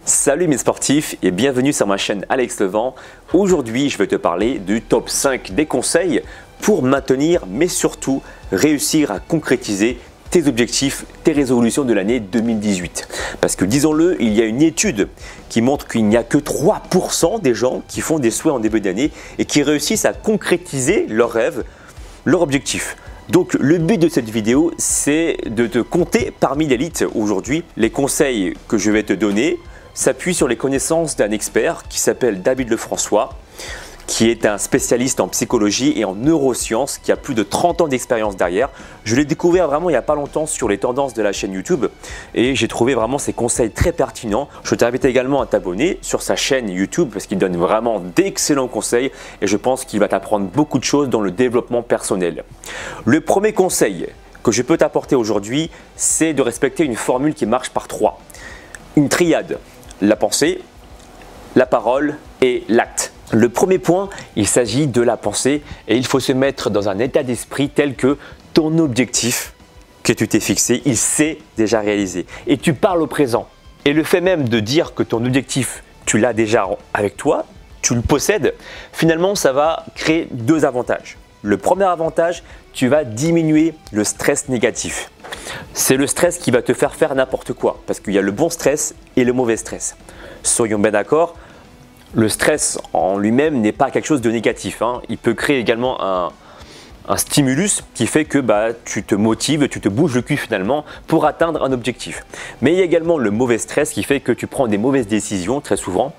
Salut mes sportifs et bienvenue sur ma chaîne Alex Levent. Aujourd'hui, je vais te parler du top 5 des conseils pour maintenir mais surtout réussir à concrétiser tes objectifs, tes résolutions de l'année 2018. Parce que disons-le, il y a une étude qui montre qu'il n'y a que 3% des gens qui font des souhaits en début d'année et qui réussissent à concrétiser leurs rêves, leurs objectifs. Donc le but de cette vidéo, c'est de te compter parmi l'élite aujourd'hui. Les conseils que je vais te donner s'appuie sur les connaissances d'un expert qui s'appelle David Lefrançois, qui est un spécialiste en psychologie et en neurosciences, qui a plus de 30 ans d'expérience derrière. Je l'ai découvert vraiment il n'y a pas longtemps sur les tendances de la chaîne YouTube et j'ai trouvé vraiment ses conseils très pertinents. Je t'invite également à t'abonner sur sa chaîne YouTube parce qu'il donne vraiment d'excellents conseils et je pense qu'il va t'apprendre beaucoup de choses dans le développement personnel. Le premier conseil que je peux t'apporter aujourd'hui, c'est de respecter une formule qui marche par 3. Une triade. La pensée, la parole et l'acte. Le premier point, il s'agit de la pensée et il faut se mettre dans un état d'esprit tel que ton objectif que tu t'es fixé, il s'est déjà réalisé et tu parles au présent. Et le fait même de dire que ton objectif, tu l'as déjà avec toi, tu le possèdes, finalement ça va créer deux avantages. Le premier avantage, tu vas diminuer le stress négatif. C'est le stress qui va te faire n'importe quoi parce qu'il y a le bon stress et le mauvais stress. Soyons bien d'accord, le stress en lui-même n'est pas quelque chose de négatif. Il peut créer également un stimulus qui fait que tu te motives, tu te bouges le cul finalement pour atteindre un objectif. Mais il y a également le mauvais stress qui fait que tu prends des mauvaises décisions très souvent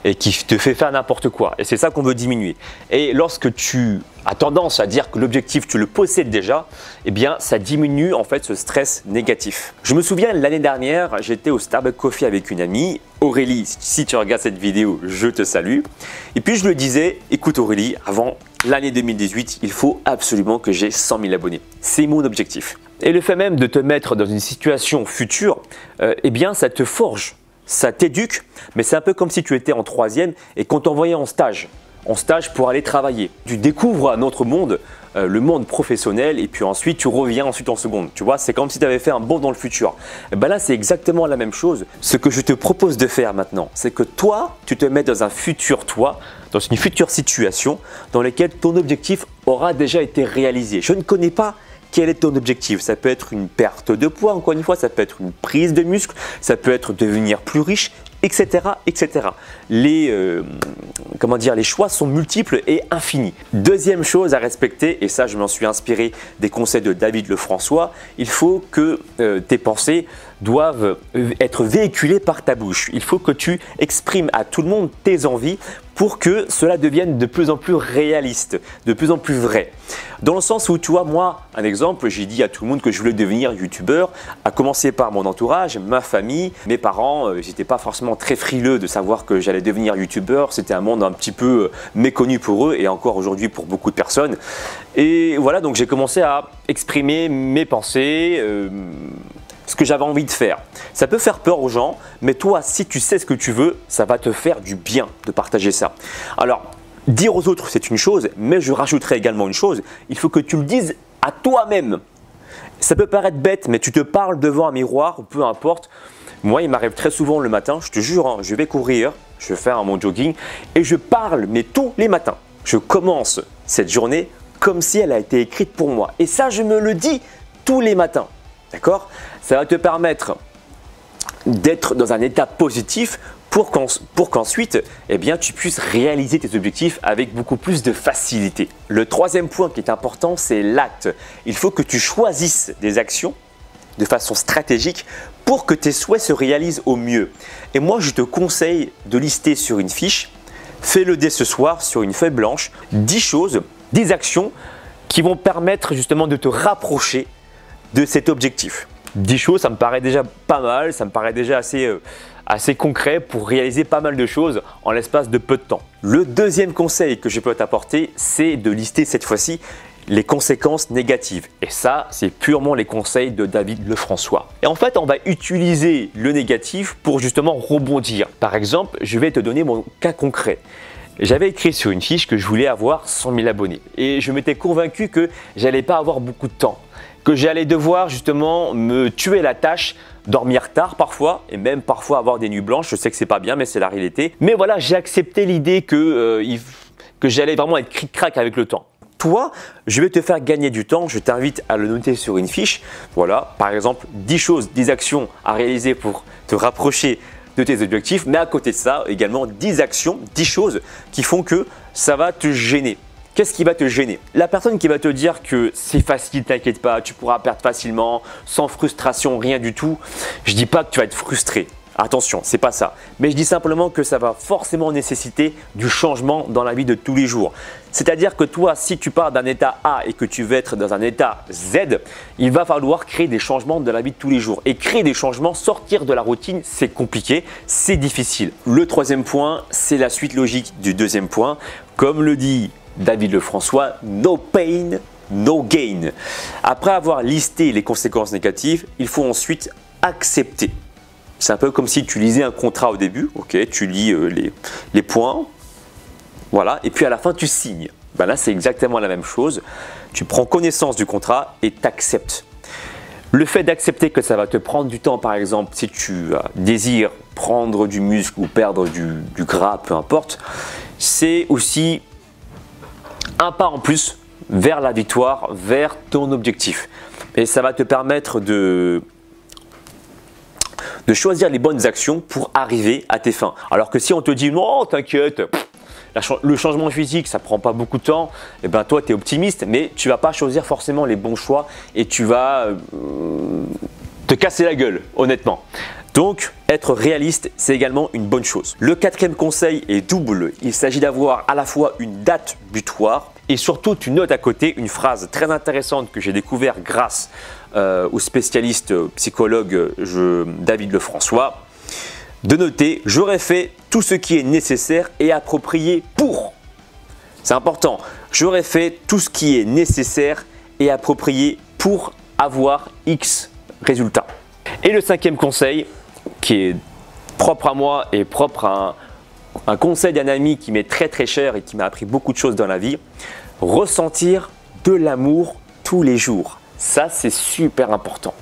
et qui te fait faire n'importe quoi. Et c'est ça qu'on veut diminuer. Et lorsque tu as tendance à dire que l'objectif tu le possèdes déjà, eh bien ça diminue en fait ce stress négatif. Je me souviens l'année dernière, j'étais au Starbucks Coffee avec une amie, Aurélie, si tu regardes cette vidéo, je te salue. Et puis je lui disais, écoute Aurélie, avant l'année 2018, il faut absolument que j'ai 100 000 abonnés. C'est mon objectif. Et le fait même de te mettre dans une situation future, eh bien ça te forge, ça t'éduque, mais c'est un peu comme si tu étais en troisième et qu'on t'envoyait en stage pour aller travailler. Tu découvres un autre monde, le monde professionnel, et puis ensuite tu reviens ensuite en seconde. Tu vois, c'est comme si tu avais fait un bond dans le futur. Et là, c'est exactement la même chose. Ce que je te propose de faire maintenant, c'est que toi, tu te mets dans un futur toi, dans une future situation dans laquelle ton objectif aura déjà été réalisé. Je ne connais pas quel est ton objectif. Ça peut être une perte de poids, encore une fois, ça peut être une prise de muscle, ça peut être devenir plus riche, etc. etc. Les choix sont multiples et infinis. Deuxième chose à respecter, et ça je m'en suis inspiré des conseils de David Lefrançois, il faut que tes pensées doivent être véhiculées par ta bouche. Il faut que tu exprimes à tout le monde tes envies pour que cela devienne de plus en plus réaliste, de plus en plus vrai. Dans le sens où, tu vois, moi, un exemple, j'ai dit à tout le monde que je voulais devenir youtubeur, à commencer par mon entourage, ma famille, mes parents. J'étais pas forcément très frileux de savoir que j'allais devenir youtubeur. C'était un monde un petit peu méconnu pour eux et encore aujourd'hui pour beaucoup de personnes. Et voilà, donc j'ai commencé à exprimer mes pensées, ce que j'avais envie de faire. Ça peut faire peur aux gens, mais toi, si tu sais ce que tu veux, ça va te faire du bien de partager ça. Alors, dire aux autres, c'est une chose, mais je rajouterai également une chose, il faut que tu le dises à toi-même. Ça peut paraître bête, mais tu te parles devant un miroir, ou peu importe. Moi, il m'arrive très souvent le matin, je te jure, je vais courir, je vais faire mon jogging et je parle, mais tous les matins. Je commence cette journée comme si elle a été écrite pour moi. Et ça, je me le dis tous les matins. D'accord? Ça va te permettre d'être dans un état positif pour qu'ensuite, eh bien, tu puisses réaliser tes objectifs avec beaucoup plus de facilité. Le troisième point qui est important, c'est l'acte. Il faut que tu choisisses des actions de façon stratégique pour que tes souhaits se réalisent au mieux. Et moi, je te conseille de lister sur une fiche, fais-le dès ce soir sur une feuille blanche, 10 choses, 10 actions qui vont permettre justement de te rapprocher de cet objectif. 10 choses, ça me paraît déjà pas mal, ça me paraît déjà assez concret pour réaliser pas mal de choses en l'espace de peu de temps. Le deuxième conseil que je peux t'apporter, c'est de lister cette fois-ci les conséquences négatives. Et ça, c'est purement les conseils de David Lefrançois. Et en fait, on va utiliser le négatif pour justement rebondir. Par exemple, je vais te donner mon cas concret. J'avais écrit sur une fiche que je voulais avoir 100 000 abonnés et je m'étais convaincu que j'allais pas avoir beaucoup de temps, que j'allais devoir justement me tuer la tâche dormir tard parfois et même parfois avoir des nuits blanches. Je sais que c'est pas bien, mais c'est la réalité. Mais voilà, j'ai accepté l'idée que j'allais vraiment être cric-crac avec le temps. Toi, je vais te faire gagner du temps. Je t'invite à le noter sur une fiche. Voilà, par exemple, 10 choses, 10 actions à réaliser pour te rapprocher de tes objectifs. Mais à côté de ça, également 10 actions, 10 choses qui font que ça va te gêner. Qu'est-ce qui va te gêner? La personne qui va te dire que c'est facile, t'inquiète pas, tu pourras perdre facilement, sans frustration, rien du tout. Je ne dis pas que tu vas être frustré. Attention, c'est pas ça. Mais je dis simplement que ça va forcément nécessiter du changement dans la vie de tous les jours. C'est-à-dire que toi, si tu pars d'un état A et que tu veux être dans un état Z, il va falloir créer des changements dans la vie de tous les jours. Et créer des changements, sortir de la routine, c'est compliqué, c'est difficile. Le troisième point, c'est la suite logique du deuxième point. Comme le dit David Lefrançois, no pain, no gain. Après avoir listé les conséquences négatives, il faut ensuite accepter. C'est un peu comme si tu lisais un contrat au début, ok, tu lis les points, voilà, et puis à la fin tu signes. Ben là c'est exactement la même chose, tu prends connaissance du contrat et t'acceptes. Le fait d'accepter que ça va te prendre du temps, par exemple, si tu désires prendre du muscle ou perdre du gras, peu importe, c'est aussi un pas en plus vers la victoire, vers ton objectif. Et ça va te permettre de choisir les bonnes actions pour arriver à tes fins. Alors que si on te dit non, t'inquiète, le changement physique, ça prend pas beaucoup de temps, et ben toi tu es optimiste, mais tu vas pas choisir forcément les bons choix et tu vas te casser la gueule, honnêtement. Donc, être réaliste, c'est également une bonne chose. Le quatrième conseil est double. Il s'agit d'avoir à la fois une date butoir et surtout, tu notes à côté une phrase très intéressante que j'ai découvert grâce au spécialiste psychologue David Lefrançois. De noter, j'aurais fait tout ce qui est nécessaire et approprié pour. C'est important. J'aurais fait tout ce qui est nécessaire et approprié pour avoir X résultats. Et le cinquième conseil, qui est propre à moi et propre à un conseil d'un ami qui m'est très très cher et qui m'a appris beaucoup de choses dans la vie, ressentir de l'amour tous les jours. Ça, c'est super important.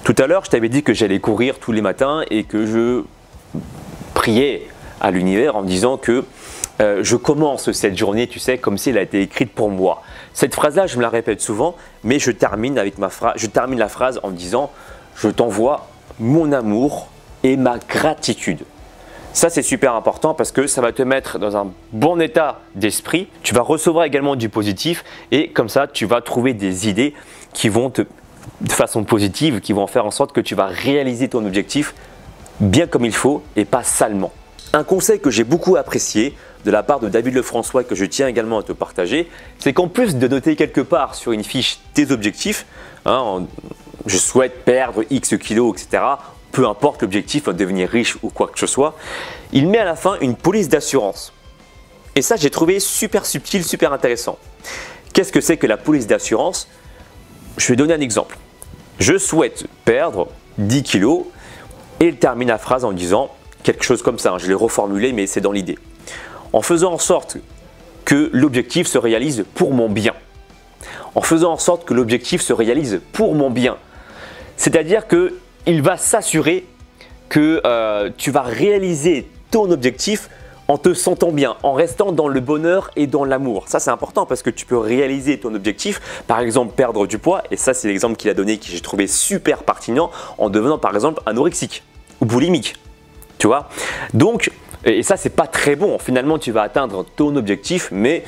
Tout à l'heure, je t'avais dit que j'allais courir tous les matins et que je priais à l'univers en me disant que je commence cette journée, tu sais, comme si elle a été écrite pour moi. Cette phrase-là, je me la répète souvent, mais je termine la phrase en me disant « Je t'envoie mon amour et ma gratitude ». Ça, c'est super important parce que ça va te mettre dans un bon état d'esprit. Tu vas recevoir également du positif et comme ça, tu vas trouver des idées qui vont de façon positive, qui vont faire en sorte que tu vas réaliser ton objectif bien comme il faut et pas salement. Un conseil que j'ai beaucoup apprécié de la part de David Lefrançois que je tiens également à te partager, c'est qu'en plus de noter quelque part sur une fiche tes objectifs, je souhaite perdre X kilos, etc., peu importe l'objectif, devenir riche ou quoi que ce soit, il met à la fin une police d'assurance. Et ça, j'ai trouvé super subtil, super intéressant. Qu'est-ce que c'est que la police d'assurance? Je vais donner un exemple. Je souhaite perdre 10 kilos et il termine la phrase en disant quelque chose comme ça. Je l'ai reformulé, mais c'est dans l'idée. En faisant en sorte que l'objectif se réalise pour mon bien. En faisant en sorte que l'objectif se réalise pour mon bien. C'est-à-dire qu'il va s'assurer que tu vas réaliser ton objectif en te sentant bien, en restant dans le bonheur et dans l'amour. Ça, c'est important parce que tu peux réaliser ton objectif, par exemple perdre du poids, et ça, c'est l'exemple qu'il a donné que j'ai trouvé super pertinent, en devenant par exemple anorexique ou boulimique. Tu vois? Donc, et ça, c'est pas très bon. Finalement, tu vas atteindre ton objectif, mais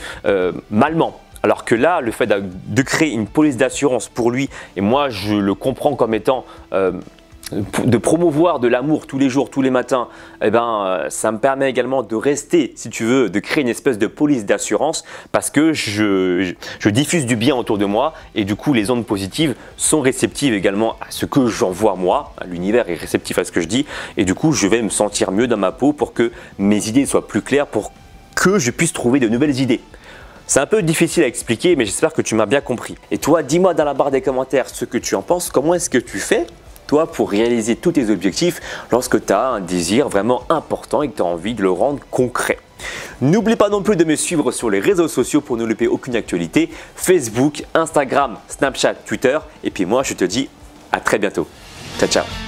malement. Alors que là, le fait de créer une police d'assurance pour lui, et moi, je le comprends comme étant de promouvoir de l'amour tous les jours, tous les matins, eh ben, ça me permet également de rester, si tu veux, de créer une espèce de police d'assurance parce que je diffuse du bien autour de moi et du coup, les ondes positives sont réceptives également à ce que j'envoie moi. L'univers est réceptif à ce que je dis et du coup, je vais me sentir mieux dans ma peau pour que mes idées soient plus claires, pour que je puisse trouver de nouvelles idées. C'est un peu difficile à expliquer, mais j'espère que tu m'as bien compris. Et toi, dis-moi dans la barre des commentaires ce que tu en penses. Comment est-ce que tu fais, toi, pour réaliser tous tes objectifs lorsque tu as un désir vraiment important et que tu as envie de le rendre concret? N'oublie pas non plus de me suivre sur les réseaux sociaux pour ne louper aucune actualité. Facebook, Instagram, Snapchat, Twitter. Et puis moi, je te dis à très bientôt. Ciao, ciao.